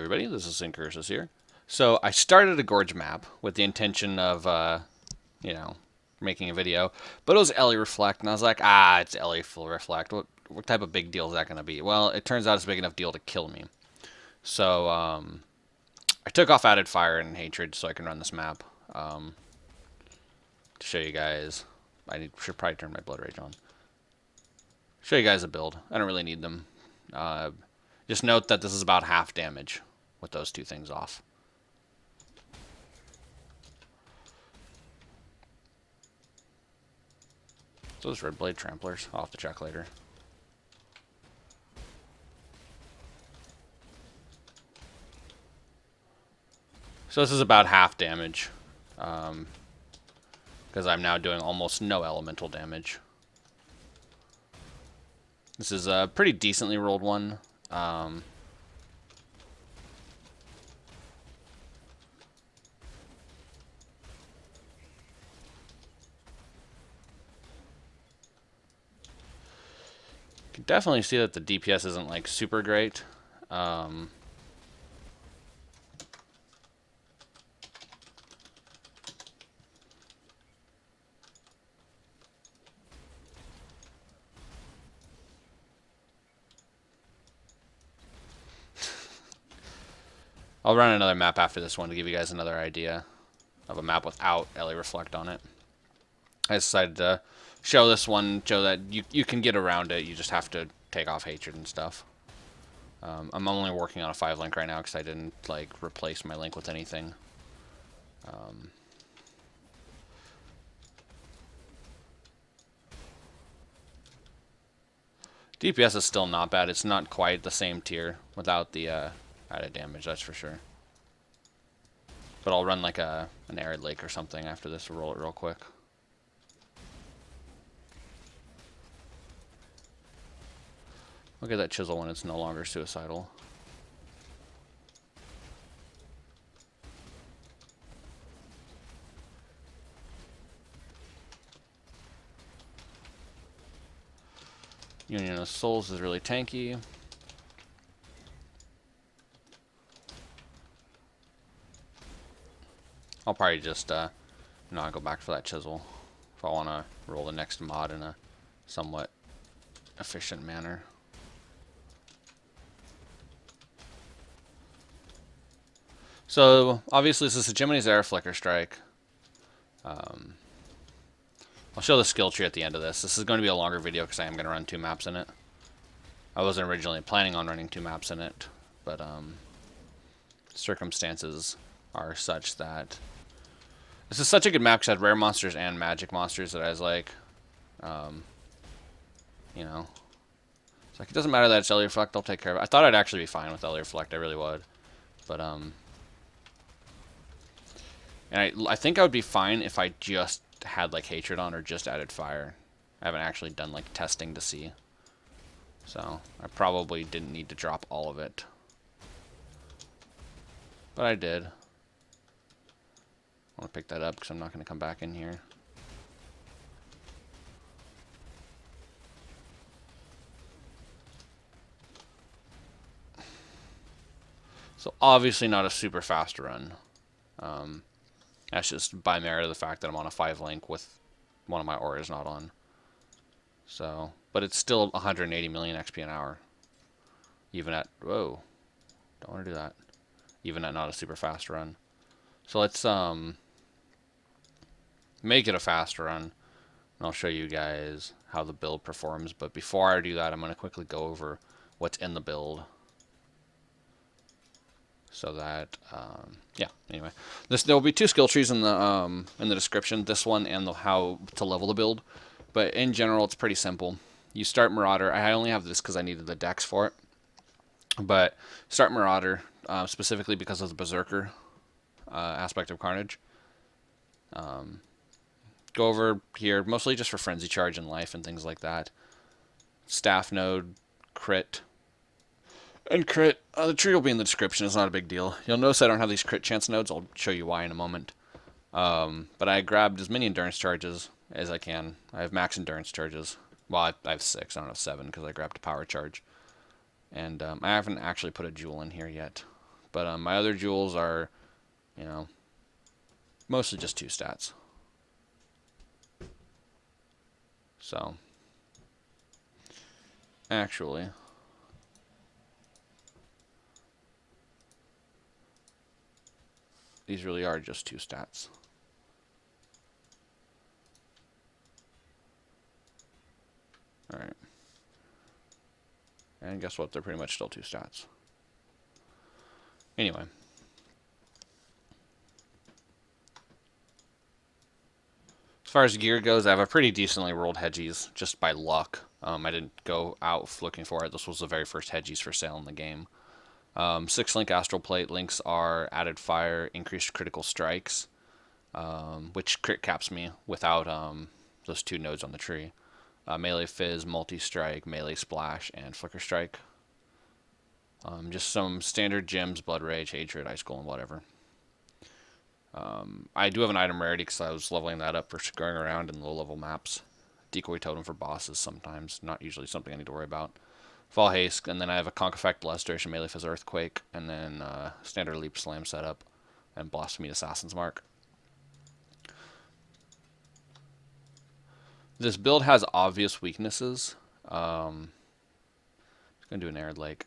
everybody, this is Synchrosis here. So I started a Gorge map with the intention of, making a video, but it was LE Reflect, and I was like, it's LE Full Reflect. What type of big deal is that going to be? Well, it turns out it's a big enough deal to kill me. So I took off Added Fire and Hatred so I can run this map. To show you guys, should probably turn my Blood Rage on. Show you guys a build. I don't really need them. Just note that this is about half damage with those two things off. So those Red Blade Tramplers, I'll have to check later. So this is about half damage, because I'm now doing almost no elemental damage. This is a pretty decently rolled one. You can definitely see that the DPS isn't like super great. I'll run another map after this one to give you guys another idea of a map without LA Reflect on it. I decided to show this one, show that you can get around it. You just have to take off Hatred and stuff. I'm only working on a 5 link right now because I didn't like replace my link with anything. DPS is still not bad. It's not quite the same tier without the added damage, that's for sure. But I'll run like an Arid Lake or something after this to roll it real quick. Look at that chisel when it's no longer suicidal. Union of Souls is really tanky. I'll probably just not go back for that chisel if I want to roll the next mod in a somewhat efficient manner. So obviously this is a Jiminy's Air Flicker Strike. I'll show the skill tree at the end of this. This is going to be a longer video because I am going to run 2 maps in it. I wasn't originally planning on running 2 maps in it, but circumstances are such that this is such a good map because I had rare monsters and magic monsters that I was like, you know, it's like it doesn't matter that it's LE Reflect, I'll take care of it. I thought I'd actually be fine with LE Reflect, I really would, but and I think I would be fine if I just had like Hatred on or just added Fire. I haven't actually done like testing to see, so I probably didn't need to drop all of it, but I did. I want to pick that up because I'm not going to come back in here. So obviously not a super fast run. That's just by merit of the fact that I'm on a 5 link with one of my auras not on. So, but it's still 180 million XP an hour. Even at, whoa, don't want to do that. Even at not a super fast run. So let's make it a fast run, and I'll show you guys how the build performs. But before I do that, I'm going to quickly go over what's in the build. So that, yeah. Anyway, there will be 2 skill trees in the description. This one and how to level the build. But in general, it's pretty simple. You start Marauder. I only have this because I needed the dex for it. But start Marauder specifically because of the Berserker aspect of Carnage. Go over here mostly just for Frenzy Charge and Life and things like that. Staff Node, Crit. And crit, the tree will be in the description. It's not a big deal. You'll notice I don't have these crit chance nodes. I'll show you why in a moment. But I grabbed as many endurance charges as I can. I have max endurance charges. Well, I have 6. I don't have 7 because I grabbed a power charge. And I haven't actually put a jewel in here yet. But my other jewels are, you know, mostly just 2 stats. So, actually, these really are just 2 stats. Alright. And guess what? They're pretty much still 2 stats. Anyway. As far as gear goes, I have a pretty decently rolled Hedgies, just by luck. I didn't go out looking for it. This was the very first Hedgies for sale in the game. 6-link Astral Plate. Links are added fire, increased critical strikes, which crit caps me without those 2 nodes on the tree. Melee Fizz, Multi-Strike, Melee Splash, and Flicker Strike. Just some standard gems, Blood Rage, Hatred, Ice Golem, whatever. I do have an item rarity because I was leveling that up for going around in low-level maps. Decoy Totem for bosses sometimes, not usually something I need to worry about. Fall Haste, and then I have a Conk Effect, Blast Duration, Melee Fizz, Earthquake, and then standard Leap Slam setup, and Blasphemy Assassin's Mark. This build has obvious weaknesses. I'm going to do an Arid Lake.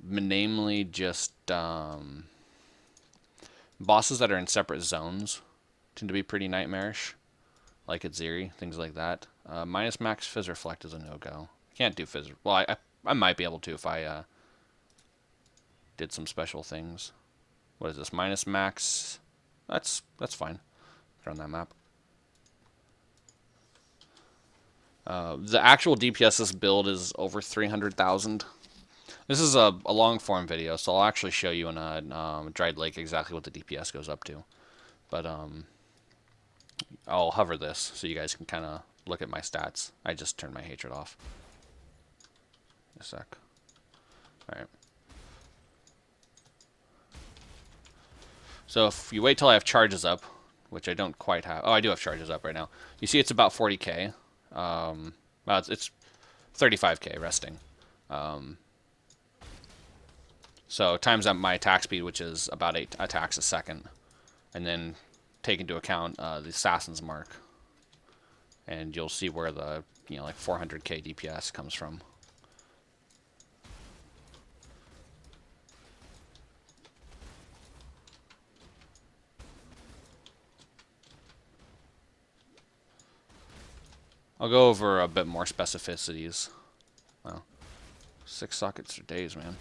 Namely, just bosses that are in separate zones tend to be pretty nightmarish, like Atziri, things like that. Minus max Fizz Reflect is a no-go. Can't do Fizz. Well, I might be able to if I did some special things. What is this? Minus max. That's fine. Put on that map. The actual DPS this build is over 300,000. This is a long form video, so I'll actually show you in a Dried Lake exactly what the DPS goes up to. But I'll hover this so you guys can kind of look at my stats. I just turned my hatred off. A sec. Alright. So if you wait till I have charges up, which I don't quite have. Oh, I do have charges up right now. You see it's about 40k. Well, it's 35k resting. So times up my attack speed, which is about 8 attacks a second, and then take into account the Assassin's Mark, and you'll see where the like 400k DPS comes from. I'll go over a bit more specificities. Well, 6 sockets for days, man.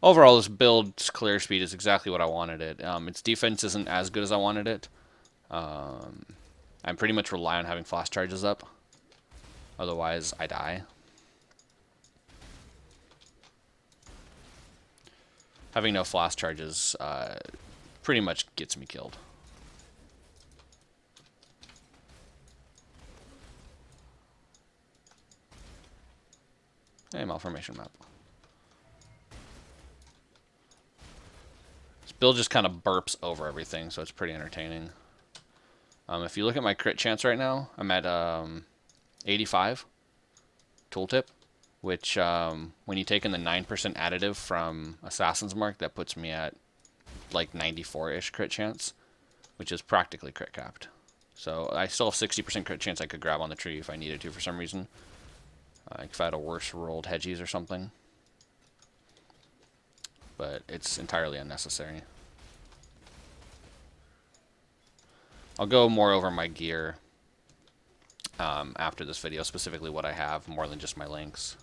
Overall, this build's clear speed is exactly what I wanted it. Its defense isn't as good as I wanted it. I'm pretty much rely on having flash charges up. Otherwise, I die. Having no flash charges pretty much gets me killed. Hey, malformation map. This build just kind of burps over everything, so it's pretty entertaining. If you look at my crit chance right now, I'm at 85 tooltip, which when you take in the 9% additive from Assassin's Mark, that puts me at like 94-ish crit chance, which is practically crit capped. So I still have 60% crit chance I could grab on the tree if I needed to for some reason. Like if I had a worse rolled Hedgies or something. But it's entirely unnecessary. I'll go more over my gear after this video, specifically what I have, more than just my links.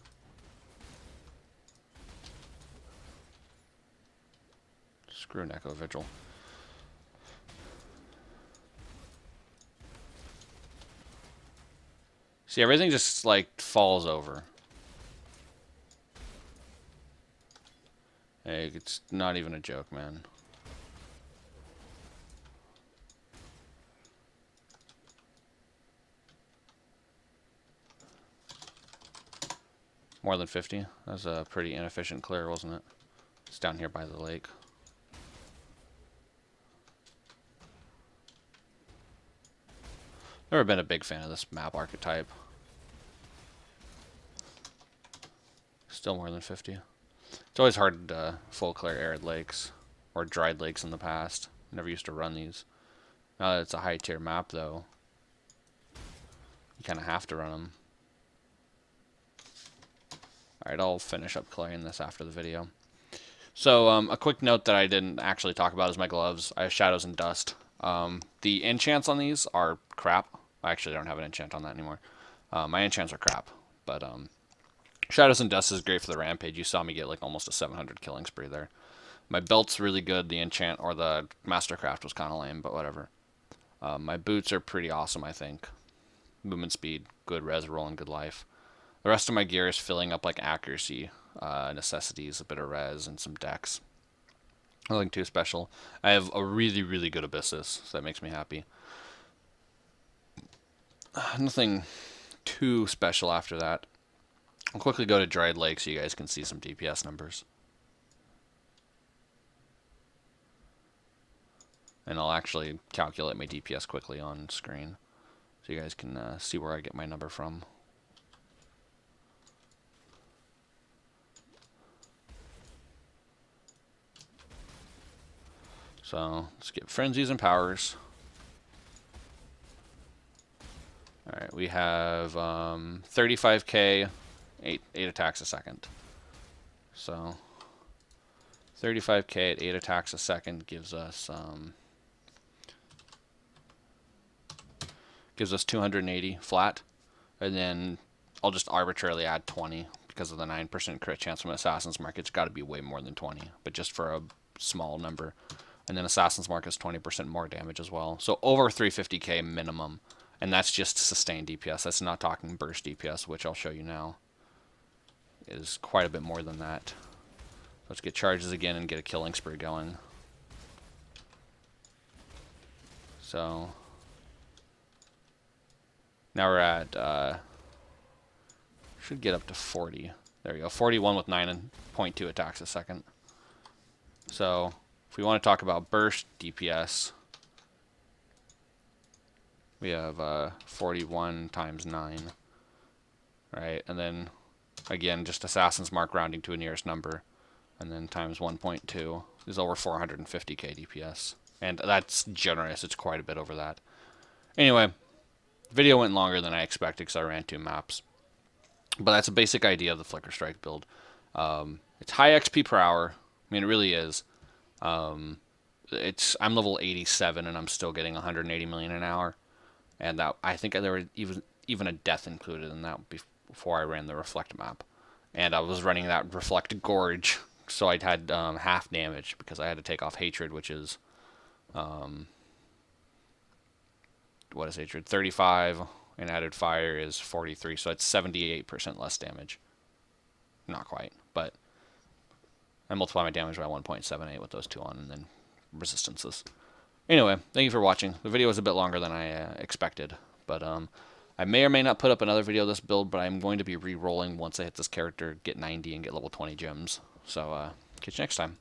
Screw an Echo Vigil. See, everything just, like, falls over. Hey, it's not even a joke, man. More than 50? That was a pretty inefficient clear, wasn't it? It's down here by the lake. Never been a big fan of this map archetype. Still more than 50. It's always hard to full clear arid lakes or dried lakes in the past. Never used to run these. Now that it's a high tier map though, you kind of have to run them. Alright, I'll finish up clearing this after the video. So, a quick note that I didn't actually talk about is my gloves. I have Shadows and Dust. The enchants on these are crap. I actually don't have an enchant on that anymore. My enchants are crap. But, Shadows and Dust is great for the Rampage. You saw me get like almost a 700 killing spree there. My belt's really good. The enchant or the Mastercraft was kind of lame, but whatever. My boots are pretty awesome, I think. Movement speed, good res roll, and good life. The rest of my gear is filling up like accuracy, necessities, a bit of res, and some dex. Nothing too special. I have a really, really good Abyssus, so that makes me happy. Nothing too special after that. I'll quickly go to Dried Lake so you guys can see some DPS numbers. And I'll actually calculate my DPS quickly on screen so you guys can see where I get my number from. So let's get frenzies and powers. Alright, we have 35k, 8 attacks a second. So 35k at 8 attacks a second gives us 280 flat. And then I'll just arbitrarily add 20 because of the 9% crit chance from Assassin's Mark. It's got to be way more than 20, but just for a small number. And then Assassin's Mark is 20% more damage as well. So over 350k minimum. And that's just sustained DPS. That's not talking burst DPS, which I'll show you now. It is quite a bit more than that. Let's get charges again and get a killing spree going. So now we're at should get up to 40. There we go. 41 with 9.2 attacks a second. So if we want to talk about burst DPS, we have 41 times 9, right? And then again, just Assassin's Mark rounding to a nearest number, and then times 1.2 is over 450k DPS, and that's generous. It's quite a bit over that. Anyway, video went longer than I expected because I ran 2 maps, but that's a basic idea of the Flicker Strike build. It's high XP per hour. I mean, it really is. I'm level 87 and I'm still getting 180 million an hour, and that I think there were even a death included in that before I ran the Reflect map, and I was running that Reflect Gorge, so I'd had half damage because I had to take off Hatred, which is what is Hatred? 35, and added Fire is 43, so it's 78% less damage. Not quite, but I multiply my damage by 1.78 with those 2 on, and then resistances. Anyway, thank you for watching. The video was a bit longer than I expected, but I may or may not put up another video of this build, but I'm going to be re-rolling once I hit this character, get 90, and get level 20 gems. So, catch you next time.